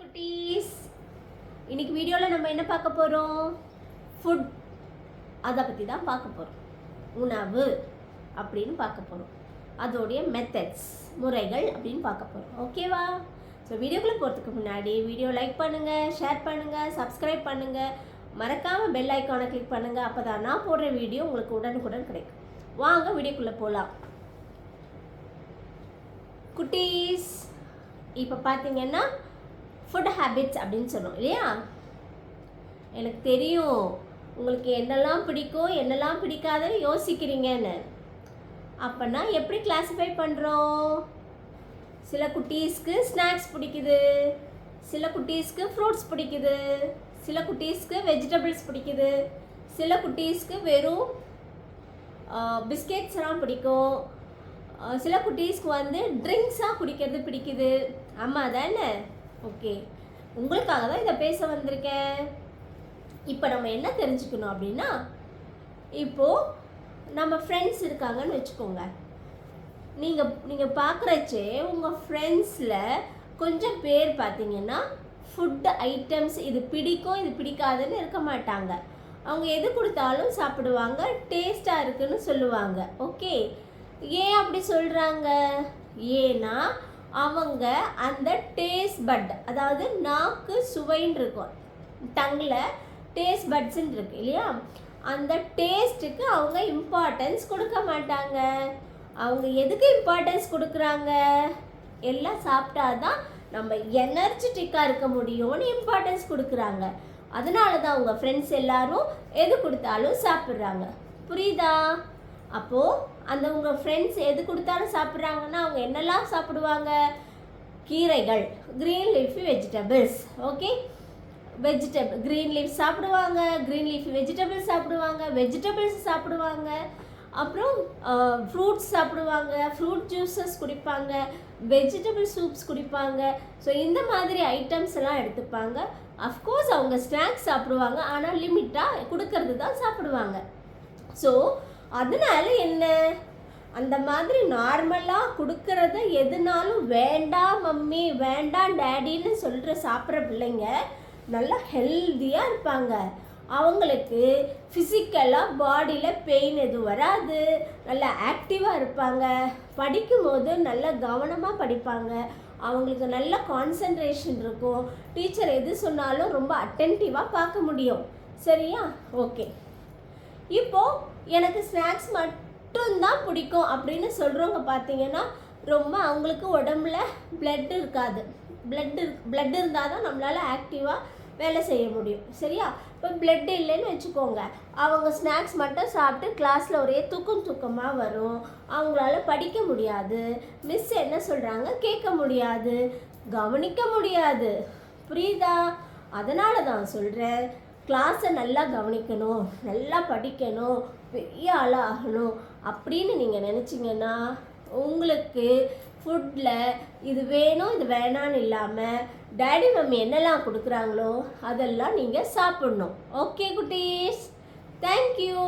குட்டீஸ், இன்னைக்கு வீடியோவில் நம்ம என்ன பார்க்க போகிறோம்? ஃபுட், அதை பற்றி தான் பார்க்க போகிறோம். உணவு அப்படின்னு பார்க்க போகிறோம். அதோடைய மெத்தட்ஸ், முறைகள் அப்படின்னு பார்க்க போகிறோம். ஓகேவா? ஸோ வீடியோக்குள்ளே போகிறதுக்கு முன்னாடி வீடியோ லைக் பண்ணுங்கள், ஷேர் பண்ணுங்கள், சப்ஸ்கிரைப் பண்ணுங்கள், மறக்காமல் பெல் ஐக்கானை கிளிக் பண்ணுங்கள். அப்போ தான் நான் போடுற வீடியோ உங்களுக்கு உடனுக்குடன் கிடைக்கும். வாங்க வீடியோக்குள்ளே போகலாம். குட்டீஸ், இப்போ பார்த்தீங்கன்னா ஃபுட் ஹேபிட்ஸ் அப்படின்னு சொன்னோம் இல்லையா? எனக்கு தெரியும் உங்களுக்கு என்னெல்லாம் பிடிக்கும் என்னெல்லாம் பிடிக்காதுன்னு யோசிக்கிறீங்கன்னு. அப்போனா எப்படி கிளாஸிஃபை பண்ணுறோம்? சில குட்டீஸ்க்கு ஸ்நாக்ஸ் பிடிக்குது, சில குட்டீஸ்க்கு ஃப்ரூட்ஸ் பிடிக்குது, சில குட்டீஸ்க்கு வெஜிடபிள்ஸ் பிடிக்குது, சில குட்டீஸ்க்கு வெறும் பிஸ்கெட்ஸ்லாம் பிடிக்கும், சில குட்டீஸ்க்கு வந்து ட்ரிங்க்ஸாக குடிக்கிறது பிடிக்குது. ஆமாம் தானே? ஓகே, உங்களுக்காக தான் இதை பேச வந்திருக்கேன். இப்போ நம்ம என்ன தெரிஞ்சுக்கணும் அப்படின்னா, இப்போது நம்ம ஃப்ரெண்ட்ஸ் இருக்காங்கன்னு வச்சுக்கோங்க. நீங்கள் பார்க்குறச்சே உங்கள் ஃப்ரெண்ட்ஸில் கொஞ்சம் பேர் பார்த்தீங்கன்னா ஃபுட் ஐட்டம்ஸ் இது பிடிக்கும் இது பிடிக்காதுன்னு இருக்க மாட்டாங்க. அவங்க எது கொடுத்தாலும் சாப்பிடுவாங்க, டேஸ்ட்டாக இருக்குன்னு சொல்லுவாங்க. ஓகே, ஏன் அப்படி சொல்கிறாங்க? ஏன்னா அவங்க அந்த டேஸ்ட் பட், அதாவது நாக்கு சுவைன்னு இருக்கும், டங்கில் டேஸ்ட் பட்ஸ்ன்னு இருக்கு இல்லையா? அந்த டேஸ்ட்டுக்கு அவங்க இம்பார்ட்டன்ஸ் கொடுக்க மாட்டாங்க. அவங்க எதுக்கு இம்பார்ட்டன்ஸ் கொடுக்குறாங்க? எல்லாம் சாப்பிட்டாதான் நம்ம எனர்ஜெட்டிக்காக இருக்க முடியும்னு இம்பார்ட்டன்ஸ் கொடுக்குறாங்க. அதனால தான் உங்கள் ஃப்ரெண்ட்ஸ் எல்லாரும் எது கொடுத்தாலும் சாப்பிட்றாங்க. புரியுதா? அப்போது அந்த உங்கள் ஃப்ரெண்ட்ஸ் எது கொடுத்தாலும் சாப்பிட்றாங்கன்னா அவங்க என்னெல்லாம் சாப்பிடுவாங்க? கீரைகள், green leafy vegetables. Okay, green leaf சாப்பிடுவாங்க, க்ரீன் லீஃபி வெஜிடபிள்ஸ் சாப்பிடுவாங்க, வெஜிடபிள்ஸ் சாப்பிடுவாங்க, அப்புறம் ஃப்ரூட்ஸ் சாப்பிடுவாங்க, ஃப்ரூட் ஜூஸஸ் குடிப்பாங்க, வெஜிடபிள் சூப்ஸ் குடிப்பாங்க. ஸோ இந்த மாதிரி ஐட்டம்ஸ் எல்லாம் எடுத்துப்பாங்க. அஃப்கோர்ஸ் அவங்க ஸ்நாக்ஸ் சாப்பிடுவாங்க, ஆனால் லிமிட்டாக கொடுக்கறது தான் சாப்பிடுவாங்க. ஸோ அதனால என்ன, அந்த மாதிரி நார்மலாக கொடுக்கறத எதுனாலும் வேண்டாம் மம்மி வேண்டாம் டேடின்னு சொல்கிற சாப்பிட்ற பிள்ளைங்க நல்லா ஹெல்த்தியாக இருப்பாங்க. அவங்களுக்கு ஃபிசிக்கலாக பாடியில் பெயின் எதுவும் வராது, நல்லா ஆக்டிவாக இருப்பாங்க, படிக்கும்போது நல்லா கவனமாக படிப்பாங்க, அவங்களுக்கு நல்ல கான்சன்ட்ரேஷன் இருக்கும், டீச்சர் எது சொன்னாலும் ரொம்ப அட்டென்டிவாக பார்க்க முடியும். சரியா? ஓகே, இப்போது எனக்கு ஸ்நாக்ஸ் மட்டும்தான் பிடிக்கும் அப்படின்னு சொல்கிறவங்க பார்த்தீங்கன்னா ரொம்ப அவங்களுக்கு உடம்புல பிளட் இருக்காது. பிளட் இருந்தால் தான் நம்மளால் ஆக்டிவாக வேலை செய்ய முடியும். சரியா? இப்போ பிளட் இல்லைன்னு வச்சுக்கோங்க, அவங்க ஸ்நாக்ஸ் மட்டும் சாப்பிட்டு கிளாஸில் ஒரே தூக்கமாக வரும், அவங்களால படிக்க முடியாது, மிஸ் என்ன சொல்கிறாங்க கேட்க முடியாது, கவனிக்க முடியாது. புரியுதா? அதனால தான் சொல்கிறேன், கிளாஸை நல்லா கவனிக்கணும், நல்லா படிக்கணும், பெரிய ஆளாக ஆகணும் அப்படின்னு நீங்கள் நினச்சிங்கன்னா உங்களுக்கு ஃபுட்டில் இது வேணும் இது வேணான்னு இல்லாமல் டேடி மம்மி என்னெல்லாம் கொடுக்குறாங்களோ அதெல்லாம் நீங்கள் சாப்பிட்ணும். ஓகே குட்டீஸ், தேங்க்யூ.